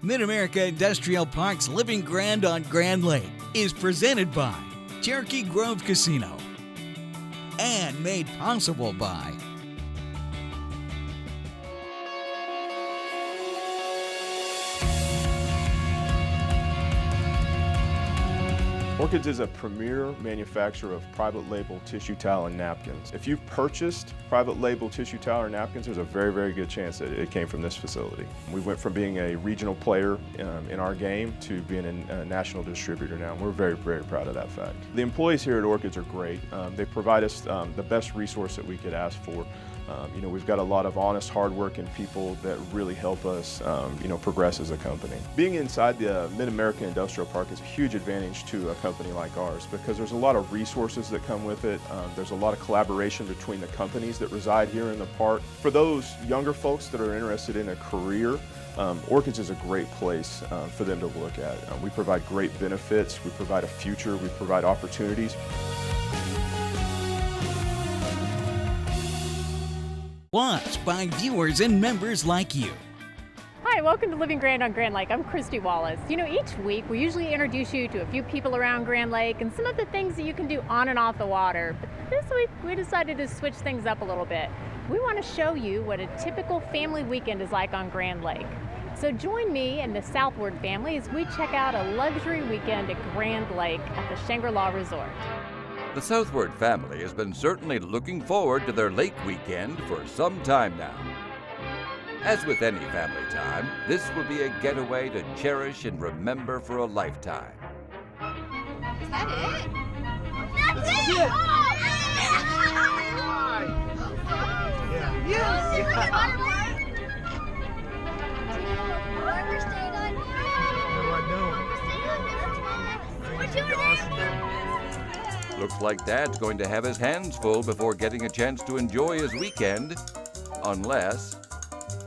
Mid-America Industrial Park's Living Grand on Grand Lake is presented by Cherokee Grove Casino and made possible by Orchids is a premier manufacturer of private label tissue towel and napkins. If you've purchased private label tissue towel or napkins, there's a very, very good chance that it came from this facility. We went from being a regional player in our game to being a national distributor now. We're very, very proud of that fact. The employees here at Orchids are great. They provide us the best resource that we could ask for. We've got a lot of honest, hardworking people that really help us, progress as a company. Being inside the Mid-America Industrial Park is a huge advantage to a company like ours because there's a lot of resources that come with it. There's a lot of collaboration between the companies that reside here in the park. For those younger folks that are interested in a career, Orchids is a great place for them to look at. We provide great benefits, we provide a future, we provide opportunities. Watched by viewers and members like you. Hi, welcome to Living Grand on Grand Lake. I'm Christy Wallace. Each week we usually introduce you to a few people around Grand Lake and some of the things that you can do on and off the water. But this week we decided to switch things up a little bit. We want to show you what a typical family weekend is like on Grand Lake. So join me and the Southward family as we check out a luxury weekend at Grand Lake at the Shangri-La Resort. The Southward family has been certainly looking forward to their lake weekend for some time now. As with any family time, this will be a getaway to cherish and remember for a lifetime. Is that it? That's it! Looks like Dad's going to have his hands full before getting a chance to enjoy his weekend. Unless,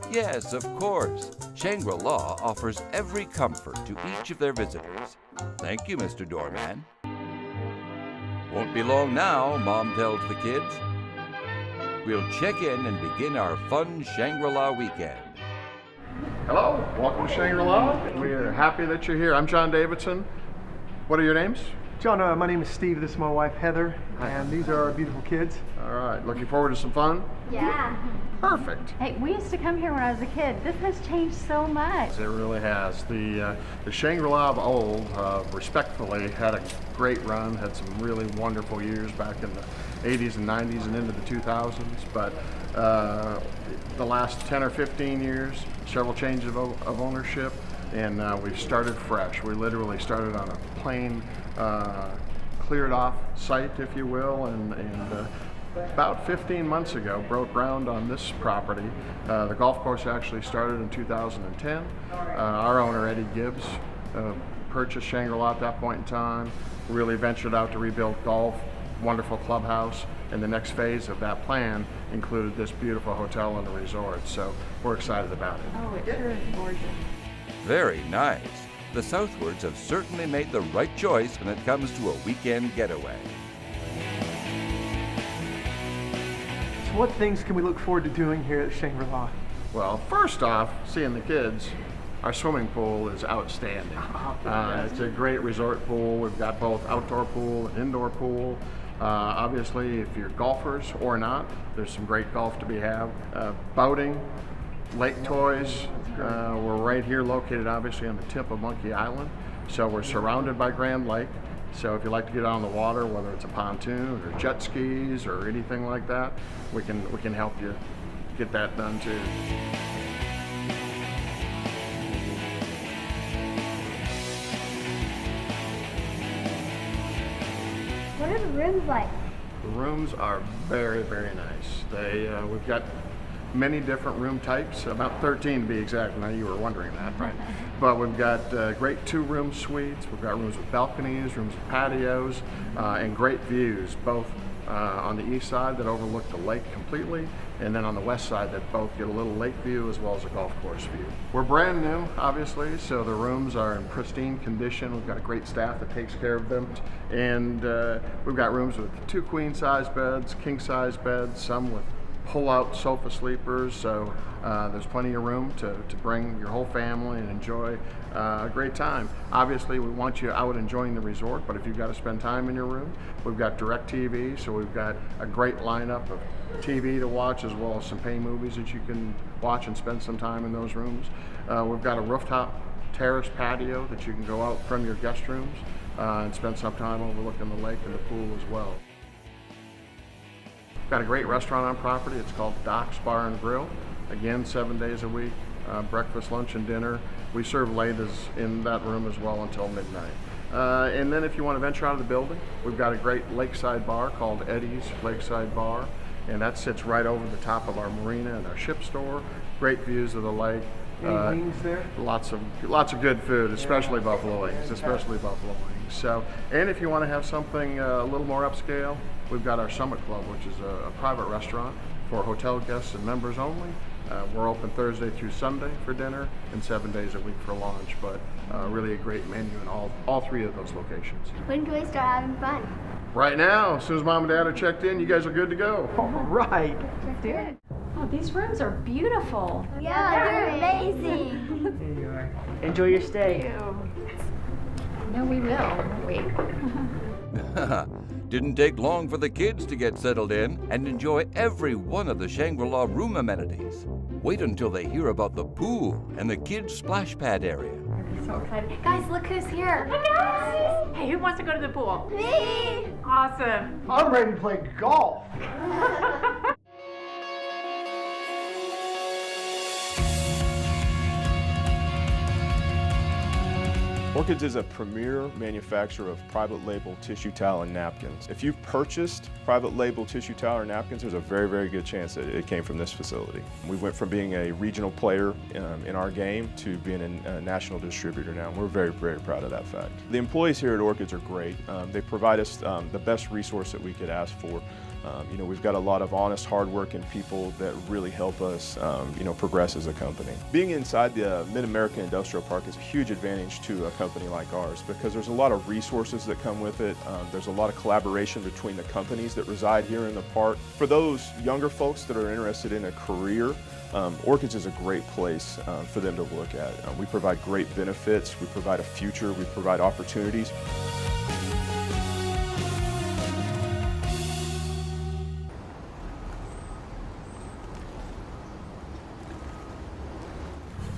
yes, of course, Shangri-La offers every comfort to each of their visitors. Thank you, Mr. Doorman. Won't be long now, Mom tells the kids. We'll check in and begin our fun Shangri-La weekend. Hello, welcome to Shangri-La. We are happy that you're here. I'm John Davidson. What are your names? John, my name is Steve. This is my wife, Heather, and these are our beautiful kids. All right, looking forward to some fun? Yeah. Perfect. Hey, we used to come here when I was a kid. This has changed so much. It really has. The Shangri-La of old, respectfully, had a great run, had some really wonderful years back in the 80s and 90s and into the 2000s, but the last 10 or 15 years, several changes of ownership, and we've started fresh. We literally started on a plain, cleared off site, if you will, and about 15 months ago broke ground on this property. The golf course actually started in 2010. Our owner, Eddie Gibbs, purchased Shangri-La at that point in time, really ventured out to rebuild golf, wonderful clubhouse, and the next phase of that plan included this beautiful hotel and the resort, so we're excited about it. Oh, it sure is gorgeous. Very nice. The Southwards have certainly made the right choice when it comes to a weekend getaway. So what things can we look forward to doing here at Shangri-La? Well, first off, seeing the kids, our swimming pool is outstanding. It's a great resort pool. We've got both outdoor pool and indoor pool. Obviously, if you're golfers or not, there's some great golf to be had. Boating, lake toys. We're right here located obviously on the tip of Monkey Island. So we're surrounded by Grand Lake. So if you like to get out on the water, whether it's a pontoon or jet skis or anything like that, we can help you get that done too. What are the rooms like? The rooms are very, very nice. We've got many different room types, about 13 to be exact. Now you were wondering that, right? But we've got great two-room suites. We've got rooms with balconies, rooms with patios, and great views, both on the east side that overlook the lake completely, and then on the west side that both get a little lake view as well as a golf course view. We're brand new, obviously, so the rooms are in pristine condition. We've got a great staff that takes care of them, and we've got rooms with 2 queen-size beds, king-size beds, some with pull-out sofa sleepers, so there's plenty of room to bring your whole family and enjoy a great time. Obviously, we want you out enjoying the resort, but if you've got to spend time in your room, we've got DirecTV, so we've got a great lineup of TV to watch, as well as some pay movies that you can watch and spend some time in those rooms. We've got a rooftop terrace patio that you can go out from your guest rooms and spend some time overlooking the lake and the pool as well. Got a great restaurant on property. It's called Doc's Bar and Grill. Again, 7 days a week, breakfast, lunch, and dinner. We serve late in that room as well until midnight. And then if you want to venture out of the building, we've got a great lakeside bar called Eddie's Lakeside Bar, and that sits right over the top of our marina and our ship store. Great views of the lake. Any wings there? Lots of good food, especially buffalo wings, So, and if you want to have something a little more upscale, we've got our Summit Club, which is a private restaurant for hotel guests and members only. We're open Thursday through Sunday for dinner and 7 days a week for lunch, but really a great menu in all three of those locations. When can we start having fun? Right now, as soon as Mom and Dad are checked in, you guys are good to go. All right. Let's do it. Oh, these rooms are beautiful. Yeah, they're amazing. Anyway, enjoy your stay. No, we will. Wait. Didn't take long for the kids to get settled in and enjoy every one of the Shangri-La room amenities. Wait until they hear about the pool and the kids' splash pad area. So excited. Guys, look who's here. Hey, who wants to go to the pool? Me! Awesome. I'm ready to play golf. Orchids is a premier manufacturer of private label tissue towel and napkins. If you've purchased private label tissue towel or napkins, there's a very, very good chance that it came from this facility. We went from being a regional player in our game to being a national distributor now. We're very, very proud of that fact. The employees here at Orchids are great. They provide us the best resource that we could ask for. We've got a lot of honest, hardworking people that really help us, progress as a company. Being inside the Mid-America Industrial Park is a huge advantage to a company like ours because there's a lot of resources that come with it. There's a lot of collaboration between the companies that reside here in the park. For those younger folks that are interested in a career, Orchids is a great place for them to look at. We provide great benefits, we provide a future, we provide opportunities.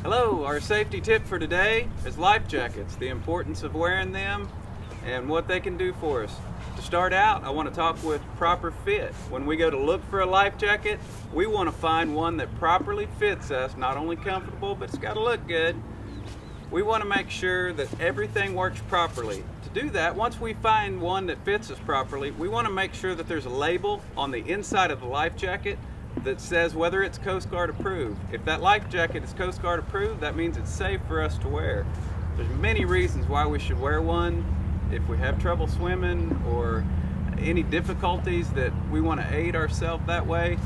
Hello, our safety tip for today is life jackets, the importance of wearing them and what they can do for us. To start out, I want to talk with proper fit. When we go to look for a life jacket, we want to find one that properly fits us, not only comfortable, but it's got to look good. We want to make sure that everything works properly. To do that, once we find one that fits us properly, we want to make sure that there's a label on the inside of the life jacket that says whether it's Coast Guard approved. If that life jacket is Coast Guard approved, that means it's safe for us to wear. There's many reasons why we should wear one. If we have trouble swimming or any difficulties that we want to aid ourselves that way.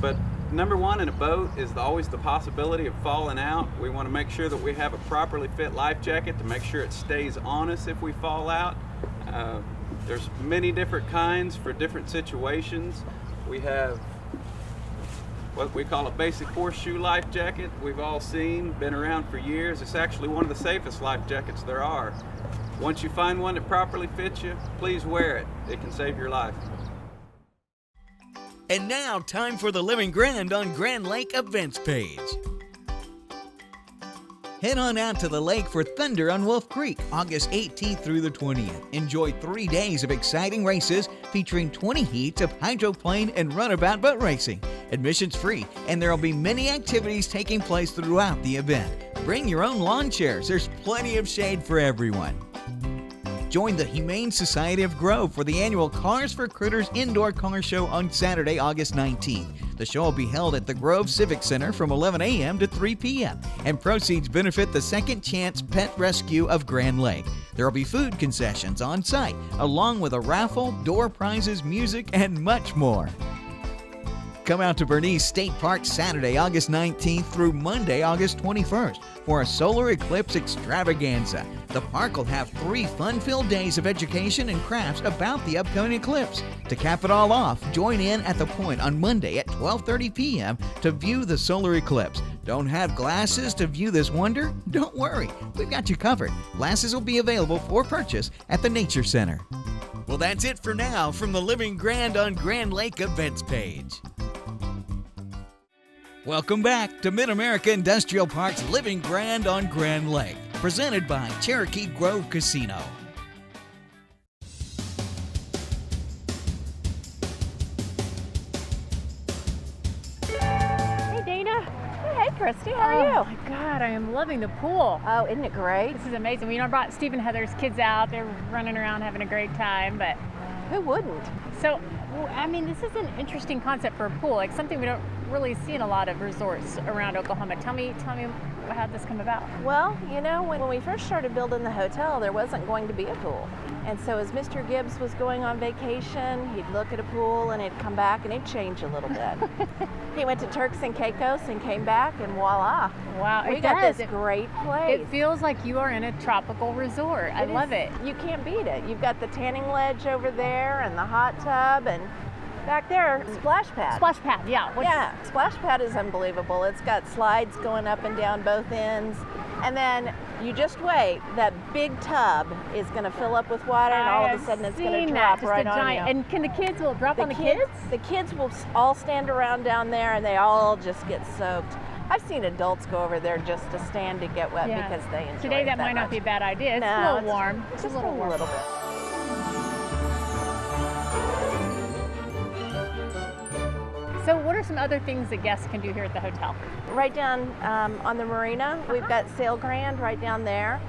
But number one in a boat is always the possibility of falling out. We want to make sure that we have a properly fit life jacket to make sure it stays on us if we fall out. There's many different kinds for different situations. We have what we call a basic horseshoe life jacket. We've all seen, been around for years. It's actually one of the safest life jackets there are. Once you find one that properly fits you, please wear it. It can save your life. And now, time for the Living Grand on Grand Lake events page. Head on out to the lake for Thunder on Wolf Creek, August 18th through the 20th. Enjoy 3 days of exciting races featuring 20 heats of hydroplane and runabout boat racing. Admission's free, and there will be many activities taking place throughout the event. Bring your own lawn chairs. There's plenty of shade for everyone. Join the Humane Society of Grove for the annual Cars for Critters Indoor Car Show on Saturday, August 19th. The show will be held at the Grove Civic Center from 11 a.m. to 3 p.m. and proceeds benefit the Second Chance Pet Rescue of Grand Lake. There will be food concessions on site, along with a raffle, door prizes, music, and much more. Come out to Bernese State Park Saturday, August 19th through Monday, August 21st for a solar eclipse extravaganza. The park will have 3 fun-filled days of education and crafts about the upcoming eclipse. To cap it all off, join in at the Point on Monday at 12:30 p.m. to view the solar eclipse. Don't have glasses to view this wonder? Don't worry, we've got you covered. Glasses will be available for purchase at the Nature Center. Well, that's it for now from the Living Grand on Grand Lake events page. Welcome back to Mid-America Industrial Park's Living Grand on Grand Lake, presented by Cherokee Grove Casino. Hey, Dana. Hey, Christy, how are you? Oh my God, I am loving the pool. Oh, isn't it great? This is amazing. I brought Steve and Heather's kids out. They're running around having a great time, but Who wouldn't? so, I mean, this is an interesting concept for a pool, like something we don't really see in a lot of resorts around Oklahoma. Tell me how this come about. Well, you know, when we first started building the hotel, there wasn't going to be a pool. And so as Mr. Gibbs was going on vacation, he'd look at a pool and he'd come back and it'd change a little bit. He went to Turks and Caicos and came back and voila. Wow, We it got does. this great place. It feels like you are in a tropical resort. I love it. You can't beat it. You've got the tanning ledge over there and the hot tub, and back there, splash pad. Splash pad, yeah. Yeah, splash pad is unbelievable. It's got slides going up and down both ends. And then you just wait, that big tub is going to fill up with water, and all of a sudden it's going to drop right on you. And can the kids, will it drop on the kids? The kids will all stand around down there and they all just get soaked. I've seen adults go over there just to stand to get wet because they enjoy Today it that might not much. be a bad idea. It's No, a little warm. Just a little bit. So what are some other things that guests can do here at the hotel? Right down on the marina, we've got Sail Grand right down there.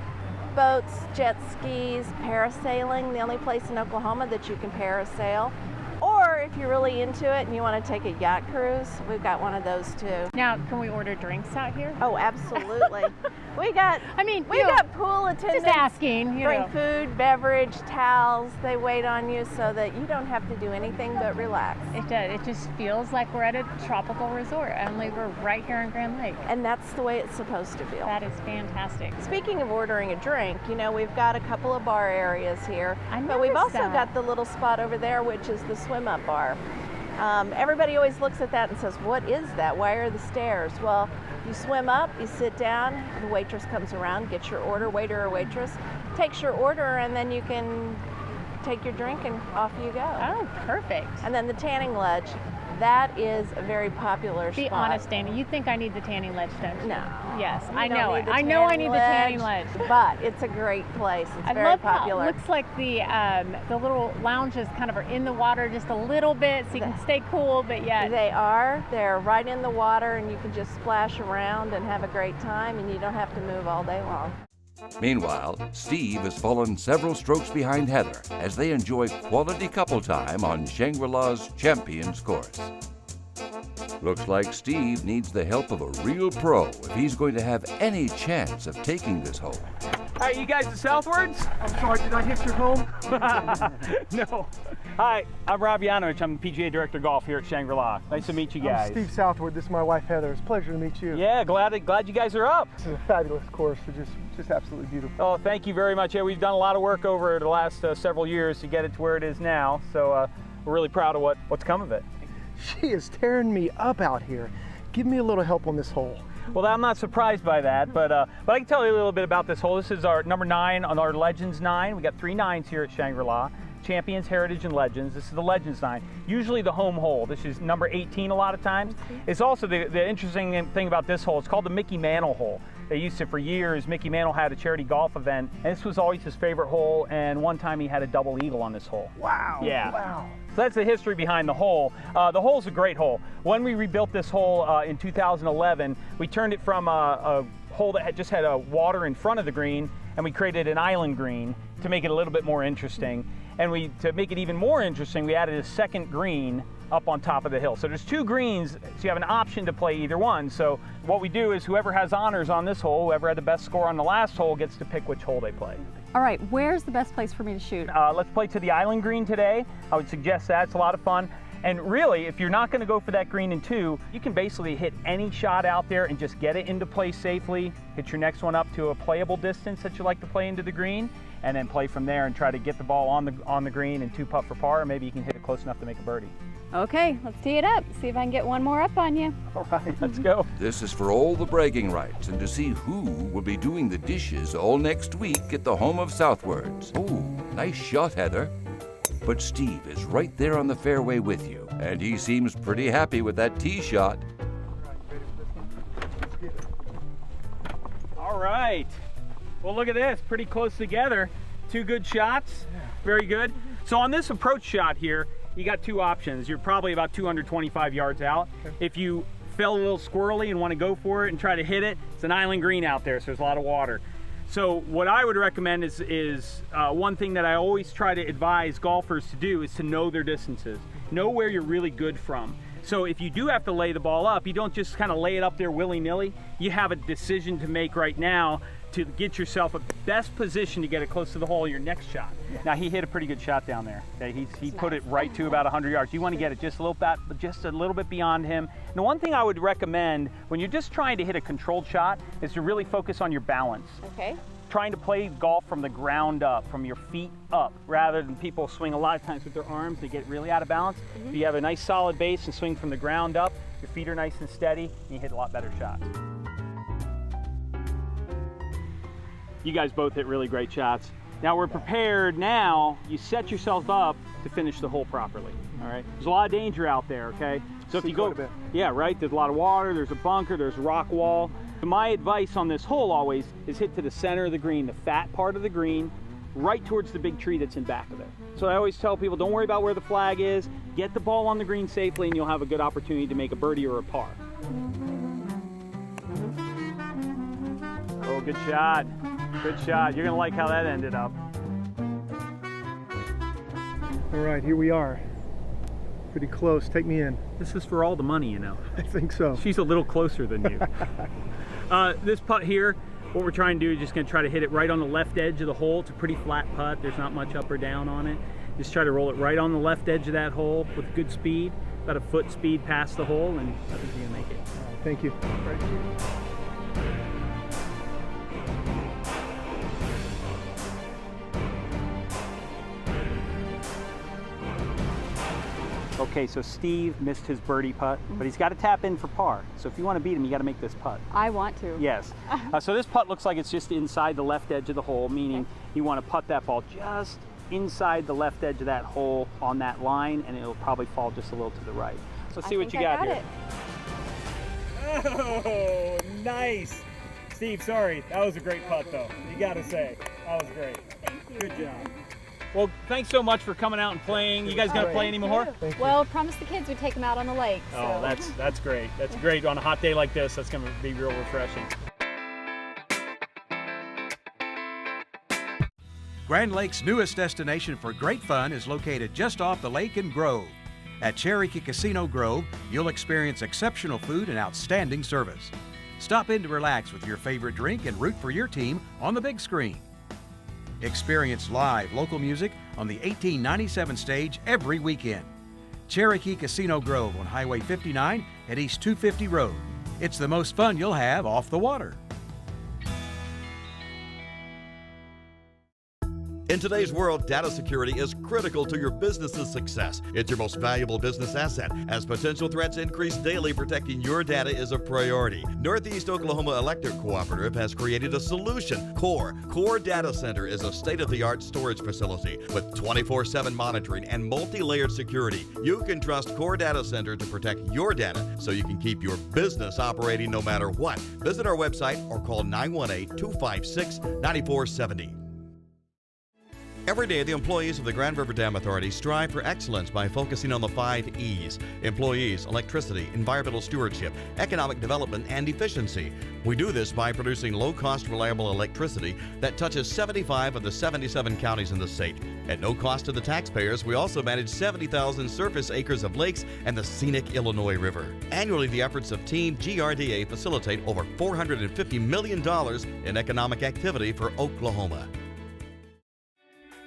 Boats, jet skis, parasailing, the only place in Oklahoma that you can parasail. Or if you're really into it and you want to take a yacht cruise, we've got one of those too. Now, can we order drinks out here? Oh, absolutely. we got pool attendants. Just asking. Bring food, beverage, towels. They wait on you so that you don't have to do anything but relax. It does. It just feels like we're at a tropical resort, only we're right here in Grand Lake. And that's the way it's supposed to feel. That is fantastic. Speaking of ordering a drink, you know, we've got a couple of bar areas here. But we've also got the little spot over there, which is the swim up bar. Everybody always looks at that and says, what is that? Why are the stairs? Well, you swim up, you sit down, the waitress comes around, gets your order, waiter or waitress, takes your order, and then you can take your drink and off you go. Oh, perfect. And then the tanning ledge, that is a very popular spot. Be honest, Dana, you think I need the tanning ledge, don't you? No. Yes, You I don't know need it. the I know I need tanning the tanning ledge. But it's a great place. It's I very love popular. how it looks like the little lounges kind of are in the water just a little bit so you can stay cool, but yet. They are. They're right in the water and you can just splash around and have a great time and you don't have to move all day long. Meanwhile, Steve has fallen several strokes behind Heather as they enjoy quality couple time on Shangri-La's Champions Course. Looks like Steve needs the help of a real pro if he's going to have any chance of taking this hole. All right, you guys the southwards? I'm sorry, did I hit your home? No. Hi, I'm Rob Yanovich. I'm the PGA Director of Golf here at Shangri-La. Nice to meet you guys. I'm Steve Southward. This is my wife, Heather. It's a pleasure to meet you. Yeah, glad you guys are up. This is a fabulous course. It's just absolutely beautiful. Oh, thank you very much. Yeah, we've done a lot of work over the last several years to get it to where it is now. So we're really proud of what's come of it. She is tearing me up out here. Give me a little help on this hole. Well, I'm not surprised by that, but I can tell you a little bit about this hole. This is our number 9 on our Legends 9. We got 3 9s here at Shangri-La. Champions, Heritage, and Legends. This is the Legends 9, usually the home hole. This is number 18 a lot of times. It's also the interesting thing about this hole, it's called the Mickey Mantle hole. They used to, for years, Mickey Mantle had a charity golf event, and this was always his favorite hole, and one time he had a double eagle on this hole. Wow. Yeah. Wow. So that's the history behind the hole. The hole's a great hole. When we rebuilt this hole in 2011, we turned it from a hole that just had water in front of the green, and we created an island green to make it a little bit more interesting. And to make it even more interesting, we added a second green up on top of the hill. So there's 2 greens, so you have an option to play either one. So what we do is whoever has honors on this hole, whoever had the best score on the last hole, gets to pick which hole they play. All right, where's the best place for me to shoot? Let's play to the island green today. I would suggest that. It's a lot of fun. And really, if you're not going to go for that green in 2, you can basically hit any shot out there and just get it into play safely, hit your next one up to a playable distance that you like to play into the green, and then play from there and try to get the ball on the green and 2-putt for par, or maybe you can hit it close enough to make a birdie. Okay, let's tee it up. See if I can get one more up on you. All right, let's go. This is for all the bragging rights and to see who will be doing the dishes all next week at the home of Southwards. Oh, nice shot, Heather. But Steve is right there on the fairway with you, and he seems pretty happy with that tee shot. All right. Well, look at this, pretty close together. 2 good shots, very good. So on this approach shot here, you got 2 options. You're probably about 225 yards out. If you feel a little squirrely and want to go for it and try to hit it, it's an island green out there, so there's a lot of water. So what I would recommend is one thing that I always try to advise golfers to do is to know their distances. Know where you're really good from. So if you do have to lay the ball up, you don't just kind of lay it up there willy-nilly. You have a decision to make right now to get yourself a best position to get it close to the hole your next shot. Now he hit a pretty good shot down there. Okay, he put it right to about 100 yards. You want to get it just a little bit beyond him. And the one thing I would recommend when you're just trying to hit a controlled shot is to really focus on your balance. Okay. Trying to play golf from the ground up, from your feet up, rather than people swing a lot of times with their arms, they get really out of balance. If you have a nice solid base and swing from the ground up, your feet are nice and steady, and you hit a lot better shots. You guys both hit really great shots. Now we're prepared now, you set yourself up to finish the hole properly, all right? There's a lot of danger out there, okay? So if you go, yeah, right, there's a lot of water, there's a bunker, there's a rock wall. My advice on this hole always is hit to the center of the green, the fat part of the green, right towards the big tree that's in back of it. So I always tell people, don't worry about where the flag is, get the ball on the green safely and you'll have a good opportunity to make a birdie or a par. Oh, good shot. Good shot. You're gonna like how that ended up. All right, here we are. Pretty close. Take me in. This is for all the money, you know. I think so. She's a little closer than you. This putt here, what we're trying to do is just gonna try to hit it right on the left edge of the hole. It's a pretty flat putt. There's not much up or down on it. Just try to roll it right on the left edge of that hole with good speed, about a foot speed past the hole, and I think you're gonna make it. All right, thank you. Okay, so Steve missed his birdie putt, but he's got to tap in for par. So if you want to beat him, you got to make this putt. I want to. Yes. So this putt looks like it's just inside the left edge of the hole, meaning you want to putt that ball just inside the left edge of that hole on that line, and it'll probably fall just a little to the right. So let's see what you got here. Oh, nice. Steve, sorry. That was a great putt, though. You got to say. That was great. Thank you. Good job. Well, thanks so much for coming out and playing. You guys gonna play any more? Well, promised the kids we'd take them out on the lake. So. Oh, that's great. That's great on a hot day like this. That's gonna be real refreshing. Grand Lake's newest destination for great fun is located just off the lake in Grove. At Cherokee Casino Grove, you'll experience exceptional food and outstanding service. Stop in to relax with your favorite drink and root for your team on the big screen. Experience live local music on the 1897 stage every weekend. Cherokee Casino Grove on Highway 59 at East 250 Road. It's the most fun you'll have off the water. In today's world, data security is critical to your business's success. It's your most valuable business asset. As potential threats increase daily, protecting your data is a priority. Northeast Oklahoma Electric Cooperative has created a solution. Core Data Center is a state-of-the-art storage facility with 24/7 monitoring and multi-layered security. You can trust Core Data Center to protect your data so you can keep your business operating no matter what. Visit our website or call 918-256-9470. Every day, the employees of the Grand River Dam Authority strive for excellence by focusing on the 5 E's: employees, electricity, environmental stewardship, economic development, and efficiency. We do this by producing low-cost, reliable electricity that touches 75 of the 77 counties in the state. At no cost to the taxpayers, we also manage 70,000 surface acres of lakes and the scenic Illinois River. Annually, the efforts of Team GRDA facilitate over $450 million in economic activity for Oklahoma.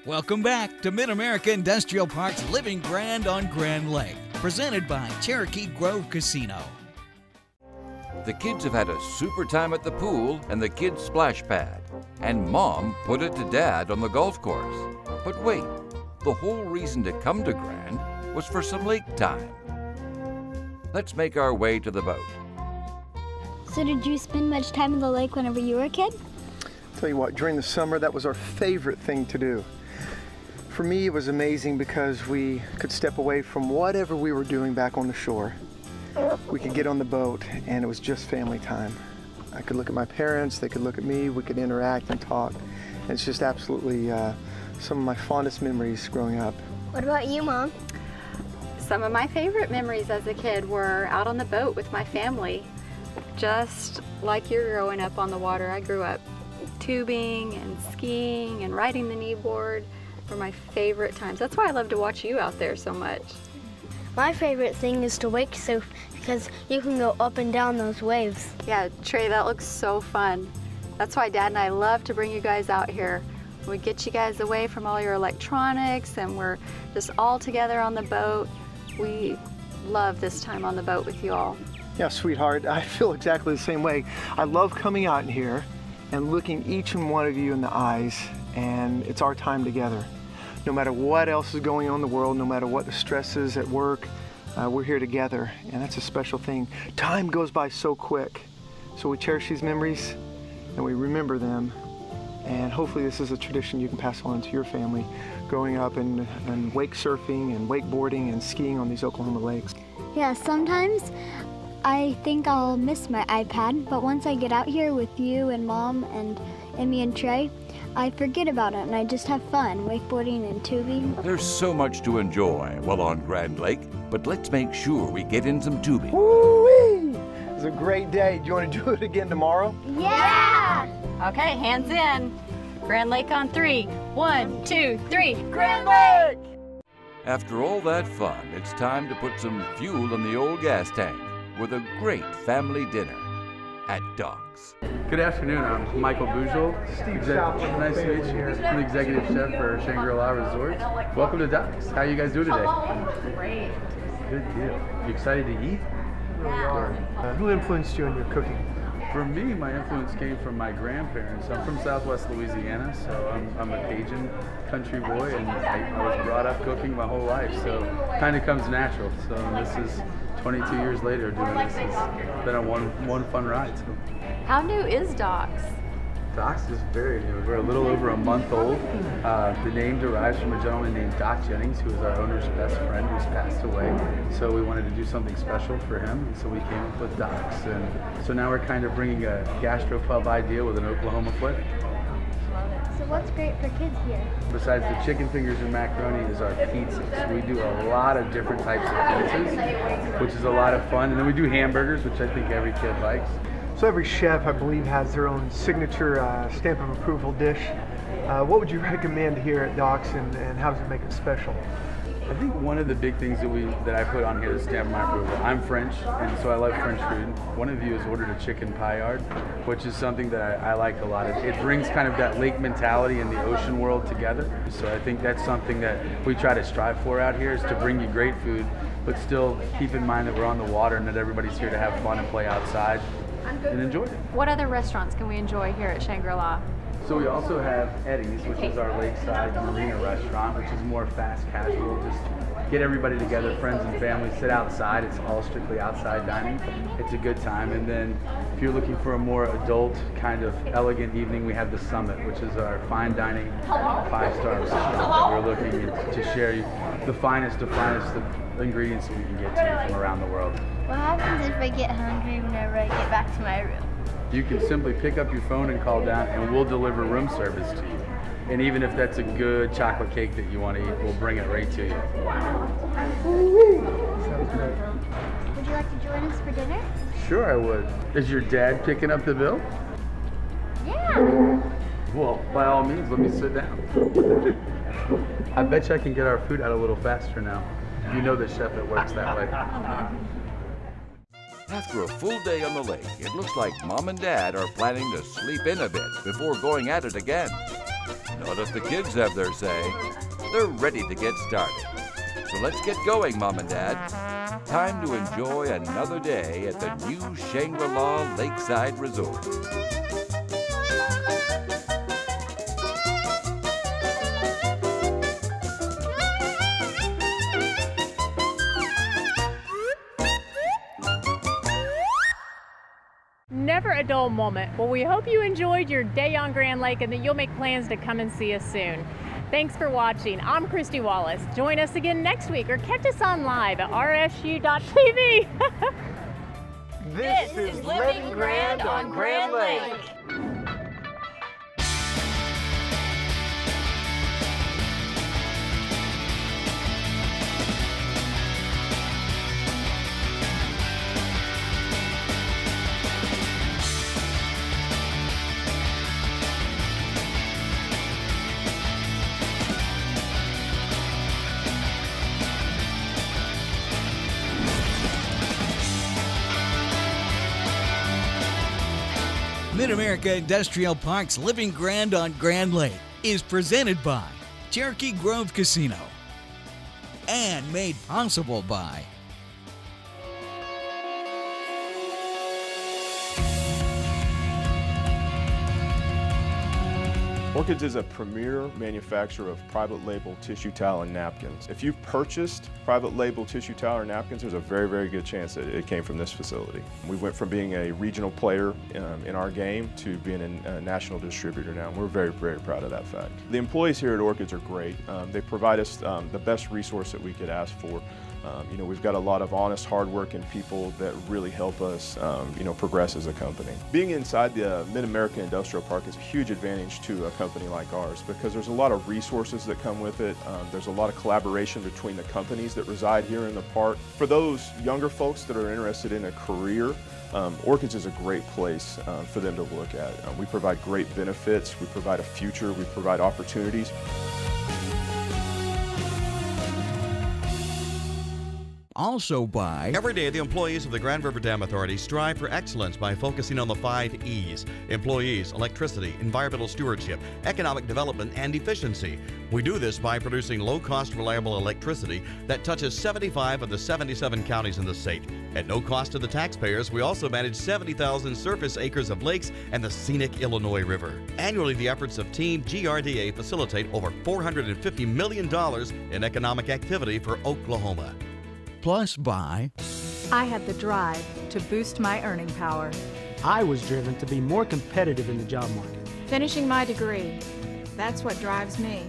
Welcome back to Mid-America Industrial Park's Living Grand on Grand Lake. presented by Cherokee Grove Casino. The kids have had a super time at the pool and the kids' splash pad. And Mom put it to Dad on the golf course. But wait, the whole reason to come to Grand was for some lake time. Let's make our way to the boat. So did you spend much time in the lake whenever you were a kid? Tell you what, during the summer, that was our favorite thing to do. For me, it was amazing because we could step away from whatever we were doing back on the shore. We could get on the boat, and it was just family time. I could look at my parents, they could look at me, we could interact and talk. And it's just absolutely some of my fondest memories growing up. What about you, Mom? Some of my favorite memories as a kid were out on the boat with my family. Just like you're growing up on the water, I grew up tubing and skiing and riding the kneeboard were my favorite times. That's why I love to watch you out there so much. My favorite thing is to wake surf because you can go up and down those waves. Yeah, Trey, that looks so fun. That's why Dad and I love to bring you guys out here. We get you guys away from all your electronics and we're just all together on the boat. We love this time on the boat with you all. Yeah, sweetheart, I feel exactly the same way. I love coming out in here and looking each and one of you in the eyes, and it's our time together. No matter what else is going on in the world, no matter what the stress is at work, we're here together, and that's a special thing. Time goes by so quick, so we cherish these memories and we remember them, and hopefully this is a tradition you can pass on to your family, growing up and wake surfing and wakeboarding and skiing on these Oklahoma lakes. Yeah, sometimes I think I'll miss my iPad, but once I get out here with you and Mom and Emmy and Trey, I forget about it and I just have fun wakeboarding and tubing. There's so much to enjoy while on Grand Lake, but let's make sure we get in some tubing. Woo-wee! It was a great day. Do you want to do it again tomorrow? Yeah! Okay, hands in. Grand Lake on 3. 1, 2, 3. Grand Lake! After all that fun, it's time to put some fuel in the old gas tank with a great family dinner at Doc's. Good afternoon, I'm Michael Bujol. Nice to meet you. I'm the executive chef for Shangri-La Resort. Welcome to Doc's. How are you guys doing today? Great. Good deal. You excited to eat? Who influenced you in your cooking? For me, my influence came from my grandparents. I'm from Southwest Louisiana, so I'm a Cajun country boy, and I was brought up cooking my whole life, so kind of comes natural. So this is 22 years later doing this. It's been a one fun ride. So. How new is Doc's? Doc's is very new. We're a little over a month old. The name derives from a gentleman named Doc Jennings, who is our owner's best friend who's passed away. So we wanted to do something special for him, and so we came up with Doc's. And so now we're kind of bringing a gastropub idea with an Oklahoma flavor. So what's great for kids here? Besides the chicken fingers and macaroni is our pizzas. We do a lot of different types of pizzas, which is a lot of fun. And then we do hamburgers, which I think every kid likes. So every chef, I believe, has their own signature stamp of approval dish. What would you recommend here at Doc's, and how does it make it special? I think one of the big things that I put on here is stamp my approval. I'm French, and so I love French food. One of you has ordered a chicken paillard, which is something that I like a lot. It brings kind of that lake mentality and the ocean world together. So I think that's something that we try to strive for out here, is to bring you great food, but still keep in mind that we're on the water and that everybody's here to have fun and play outside and enjoy it. What other restaurants can we enjoy here at Shangri-La? So we also have Eddie's, which is our lakeside marina restaurant, which is more fast casual, just get everybody together, friends and family, sit outside. It's all strictly outside dining. It's a good time. And then if you're looking for a more adult, kind of elegant evening, we have the Summit, which is our fine dining 5-star restaurant that we're looking to share the finest of ingredients that we can get to you from around the world. What happens if I get hungry whenever I get back to my room? You can simply pick up your phone and call down, and we'll deliver room service to you. And even if that's a good chocolate cake that you want to eat, we'll bring it right to you. Sounds great. Would you like to join us for dinner? Sure I would. Is your dad picking up the bill? Yeah. Well, by all means, let me sit down. I bet you I can get our food out a little faster now. You know the chef that works that way. After a full day on the lake, it looks like Mom and Dad are planning to sleep in a bit before going at it again. Not if the kids have their say. They're ready to get started. So let's get going, Mom and Dad. time to enjoy another day at the new Shangri-La Lakeside Resort. Never a dull moment. Well, we hope you enjoyed your day on Grand Lake and that you'll make plans to come and see us soon. Thanks for watching. I'm Christy Wallace. Join us again next week or catch us on live at rsu.tv. This is Living Grand on Grand Lake. Mid-America Industrial Park's Living Grand on Grand Lake is presented by Cherokee Grove Casino and made possible by Orchids is a premier manufacturer of private label tissue towel and napkins. If you've purchased private label tissue towel or napkins, there's a very, very good chance that it came from this facility. We went from being a regional player in our game to being a national distributor now. We're very, very proud of that fact. The employees here at Orchids are great. They provide us the best resource that we could ask for. We've got a lot of honest, hardworking people that really help us, progress as a company. Being inside the Mid-America Industrial Park is a huge advantage to a company like ours because there's a lot of resources that come with it. There's a lot of collaboration between the companies that reside here in the park. For those younger folks that are interested in a career, Orchids is a great place for them to look at. We provide great benefits, we provide a future, we provide opportunities. also by Every day, the employees of the Grand River Dam Authority strive for excellence by focusing on the 5 E's: employees, electricity, environmental stewardship, economic development, and efficiency. We do this by producing low-cost, reliable electricity that touches 75 of the 77 counties in the state. At no cost to the taxpayers, we also manage 70,000 surface acres of lakes and the scenic Illinois River. Annually, the efforts of Team GRDA facilitate over $450 million in economic activity for Oklahoma. Plus by I had the drive to boost my earning power. I was driven to be more competitive in the job market. Finishing my degree, that's what drives me.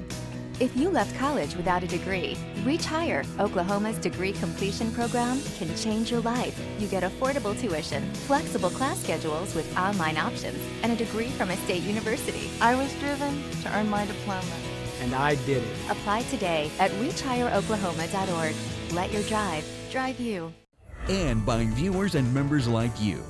If you left college without a degree, Reach Higher, Oklahoma's degree completion program, can change your life. You get affordable tuition, flexible class schedules with online options, and a degree from a state university. I was driven to earn my diploma. And I did it. Apply today at reachhigheroklahoma.org. Let your drive drive you. And by viewers and members like you.